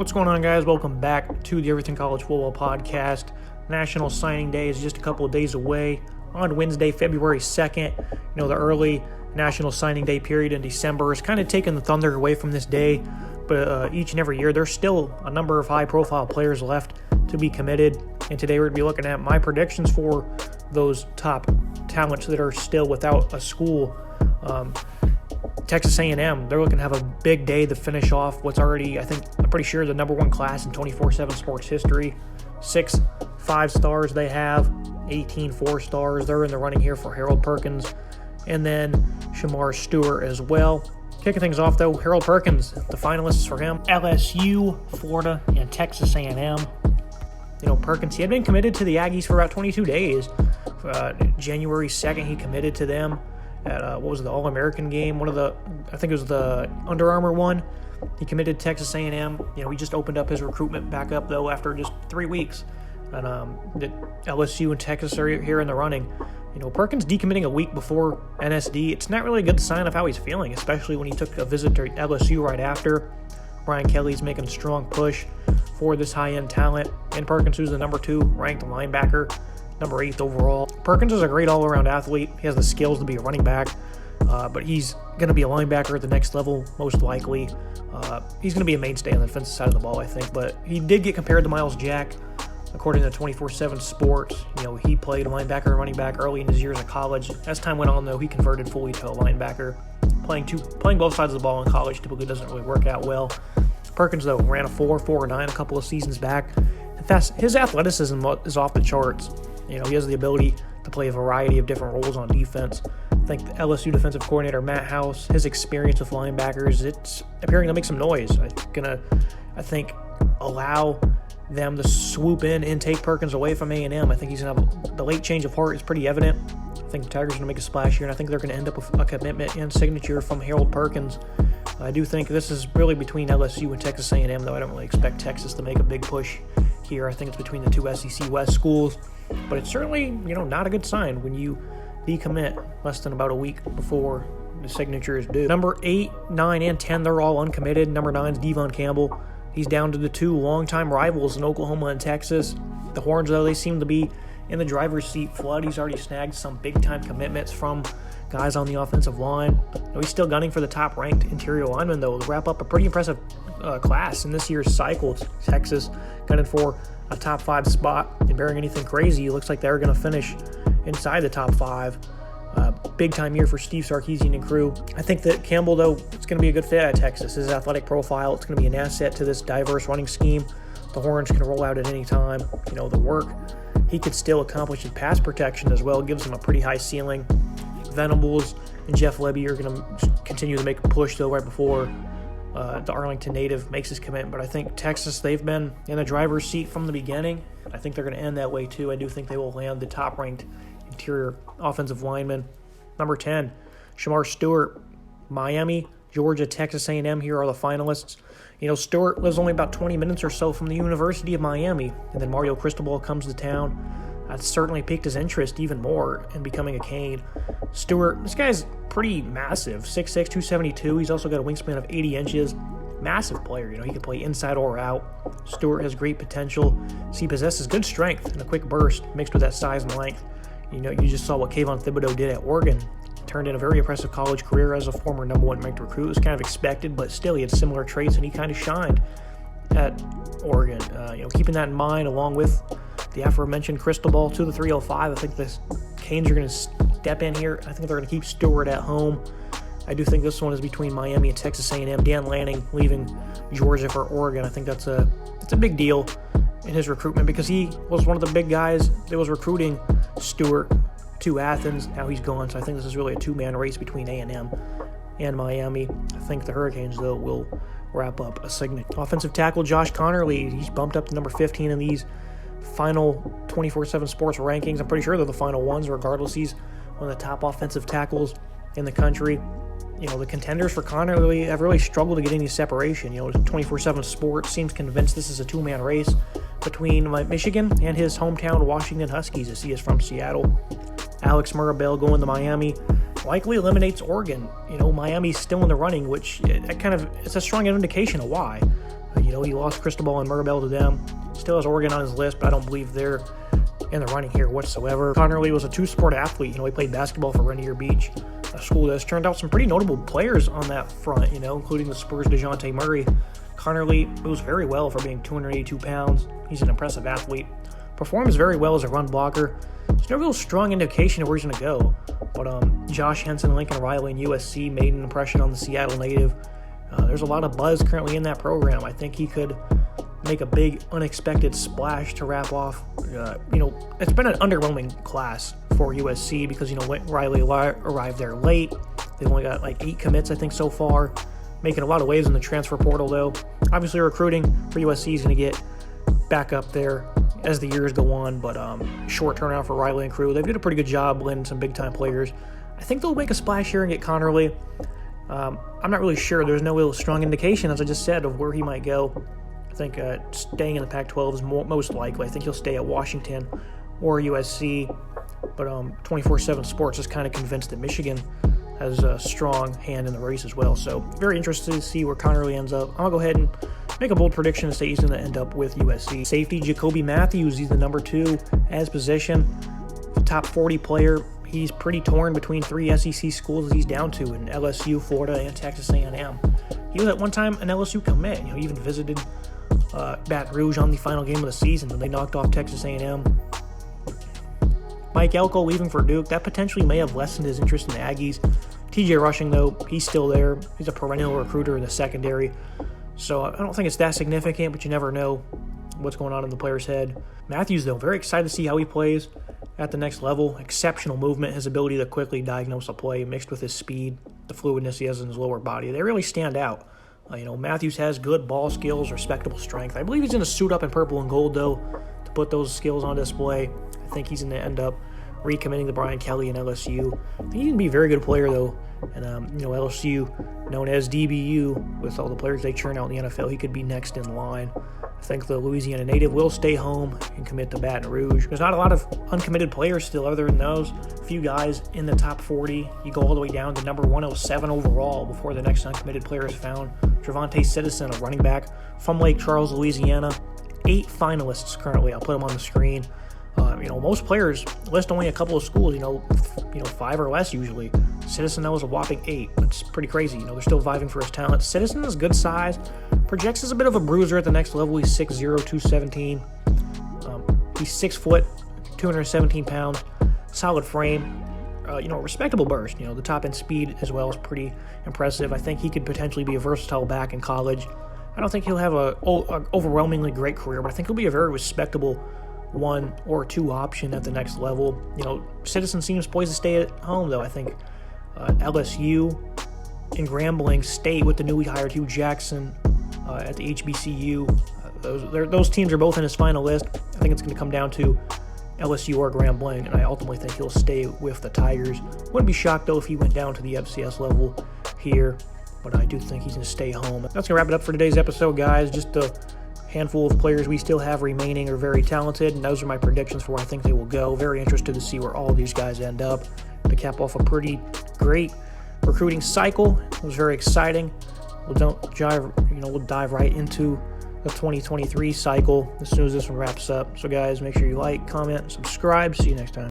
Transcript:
What's going on, guys? Welcome back to the Everything College Football Podcast. National Signing Day is just a couple of days away on Wednesday, February 2nd. The early National Signing Day period in December is kind of taking the thunder away from this day, but each and every year there's still a number of high-profile players left to be committed, and today we're going to be looking at my predictions for those top talents that are still without a school. Texas A&M, they're looking to have a big day to finish off what's already, I'm pretty sure, the number one class in 24/7 sports history. 6 5-stars they have, 18 4-stars. They're in the running here for Harold Perkins, and then Shermar Stewart as well. Kicking things off, though, Harold Perkins, the finalists for him: LSU, Florida, and Texas A&M. Perkins, he had been committed to the Aggies for about 22 days. January 2nd, he committed to them at the All-American game, I think it was the Under Armour one. He committed to Texas A&M. He just opened up his recruitment back up, though, after just 3 weeks. And the LSU and Texas are here in the running. Perkins decommitting a week before NSD, it's not really a good sign of how he's feeling, especially when he took a visit to LSU right after. Brian Kelly's making a strong push for this high-end talent, and Perkins, who's the number 2 ranked linebacker, number 8th overall. Perkins is a great all-around athlete. He has the skills to be a running back, but he's going to be a linebacker at the next level, most likely. He's going to be a mainstay on the defensive side of the ball, I think, but he did get compared to Miles Jack. According to 24/7 Sports, he played linebacker and running back early in his years at college. As time went on, though, he converted fully to a linebacker. Playing both sides of the ball in college typically doesn't really work out well. Perkins, though, ran a 4.49 a couple of seasons back. His athleticism is off the charts. He has the ability to play a variety of different roles on defense. I think the LSU defensive coordinator, Matt House, his experience with linebackers, it's appearing to make some noise. It's going to, allow them to swoop in and take Perkins away from A&M. I think he's going to have the late change of heart is pretty evident. I think the Tigers are going to make a splash here, and I think they're going to end up with a commitment and signature from Harold Perkins. I do think this is really between LSU and Texas A&M, though I don't really expect Texas to make a big push here. I think it's between the 2 SEC West schools, but it's certainly, not a good sign when you decommit less than about a week before the signature is due. Number 8, 9, and 10, they're all uncommitted. Number 9 is Devon Campbell. He's down to the 2 longtime rivals in Oklahoma and Texas. The Horns, though, they seem to be in the driver's seat. Flood, he's already snagged some big-time commitments from guys on the offensive line. He's still gunning for the top-ranked interior lineman, though, to wrap up a pretty impressive class in this year's cycle. Texas gunning for a top 5 spot, and bearing anything crazy, it looks like they're going to finish inside the top 5. Big-time year for Steve Sarkisian and crew. I think that Campbell, though, it's going to be a good fit at Texas. His athletic profile, it's going to be an asset to this diverse running scheme. The Horns can roll out at any time. The work he could still accomplish in pass protection as well gives him a pretty high ceiling. Venables and Jeff Lebby are going to continue to make a push, though, right before the Arlington native makes his commitment. But I think Texas, they've been in the driver's seat from the beginning. I think they're going to end that way, too. I do think they will land the top-ranked interior offensive lineman. Number 10, Shermar Stewart, Miami, Georgia, Texas A&M. Here are the finalists. Stewart lives only about 20 minutes or so from the University of Miami, and then Mario Cristobal comes to town. That's certainly piqued his interest even more in becoming a Cane. Stewart, this guy's pretty massive, 6'6", 272. He's also got a wingspan of 80 inches. Massive player. He can play inside or out. Stewart has great potential. He possesses good strength and a quick burst mixed with that size and length. You just saw what Kayvon Thibodeau did at Oregon. Turned in a very impressive college career as a former number 1 ranked recruit. It was kind of expected, but still he had similar traits, and he kind of shined at Oregon. Keeping that in mind, along with the aforementioned Cristobal to the 305, I think the Canes are going to step in here. I think they're going to keep Stewart at home. I do think this one is between Miami and Texas A&M. Dan Lanning leaving Georgia for Oregon. I think it's a big deal in his recruitment because he was one of the big guys that was recruiting Stewart to Athens. Now he's gone, so I think this is really a 2-man race between A&M and Miami. I think the Hurricanes, though, will wrap up a signature. Offensive tackle Josh Connerly, he's bumped up to number 15 in these final 24/7 Sports rankings. I'm pretty sure they're the final ones, regardless. He's one of the top offensive tackles in the country. The contenders for Connerly have really struggled to get any separation. 24/7 Sports seems convinced this is a 2-man race between Michigan and his hometown Washington Huskies, as he is from Seattle. Alex Mirabel going to Miami likely eliminates Oregon. Miami's still in the running, which it's a strong indication of why. He lost Cristobal and Mirabel to them. Still has Oregon on his list, but I don't believe they're in the running here whatsoever. Connerly was a two-sport athlete. He played basketball for Rainier Beach, a school that's turned out some pretty notable players on that front, including the Spurs' DeJounte Murray. Connerly moves very well for being 282 pounds. He's an impressive athlete. Performs very well as a run blocker. There's no real strong indication of where he's going to go. But Josh Henson, Lincoln Riley, and USC made an impression on the Seattle native. There's a lot of buzz currently in that program. I think he could make a big, unexpected splash to wrap off. It's been an underwhelming class for USC because, Riley arrived there late. They've only got 8 commits, I think, so far. Making a lot of waves in the transfer portal, though. Obviously, recruiting for USC is going to get back up there as the years go on, but short turnaround for Riley and crew. They did a pretty good job landing some big-time players. I think they'll make a splash here and get Connerly. I'm not really sure. There's no real strong indication, as I just said, of where he might go. I think staying in the Pac-12 is most likely. I think he'll stay at Washington or USC, but 24/7 Sports is kind of convinced that Michigan has a strong hand in the race as well. So very interested to see where Connerly ends up. I'll go ahead and make a bold prediction and say he's going to end up with USC. Safety, Jacoby Matthews, he's the number 2 as position. The top 40 player. He's pretty torn between 3 SEC schools that he's down to in LSU, Florida, and Texas A&M. He was at one time an LSU commit. He even visited Baton Rouge on the final game of the season when they knocked off Texas A&M. Mike Elko leaving for Duke. That potentially may have lessened his interest in the Aggies. TJ Rushing, though, he's still there. He's a perennial recruiter in the secondary. So I don't think it's that significant, but you never know what's going on in the player's head. Matthews, though, very excited to see how he plays at the next level. Exceptional movement, his ability to quickly diagnose a play mixed with his speed, the fluidness he has in his lower body. They really stand out. Matthews has good ball skills, respectable strength. I believe he's going to suit up in purple and gold, though, to put those skills on display. I think he's going to end up recommitting to Brian Kelly and LSU. I think he can be a very good player, though. And, LSU, known as DBU, with all the players they churn out in the NFL, he could be next in line. I think the Louisiana native will stay home and commit to Baton Rouge. There's not a lot of uncommitted players still other than those. A few guys in the top 40. You go all the way down to number 107 overall before the next uncommitted player is found. Treyvonte Citizen, a running back from Lake Charles, Louisiana. 8 finalists currently. I'll put them on the screen. Most players list only a couple of schools, 5 or less usually. Citizen, that was a whopping 8. That's pretty crazy. They're still vying for his talent. Citizen is good size. Projects as a bit of a bruiser at the next level. He's 6'0", 217. He's 6 foot, 217 pounds. Solid frame. Respectable burst. The top end speed as well is pretty impressive. I think he could potentially be a versatile back in college. I don't think he'll have a overwhelmingly great career, but I think he'll be a very respectable 1 or 2 option at the next level. Citizen seems poised to stay at home, though. I think LSU and Grambling State with the newly hired Hugh Jackson at the HBCU. Those teams are both in his final list. I think it's going to come down to LSU or Grambling, and I ultimately think he'll stay with the Tigers. Wouldn't be shocked, though, if he went down to the FCS level here, but I do think he's going to stay home. That's going to wrap it up for today's episode, guys. Just a handful of players we still have remaining are very talented, and those are my predictions for where I think they will go. Very interested to see where all of these guys end up. To cap off a pretty great recruiting cycle. It was very exciting. We'll dive right into the 2023 cycle as soon as this one wraps up. So guys, make sure you like, comment, subscribe. See you next time.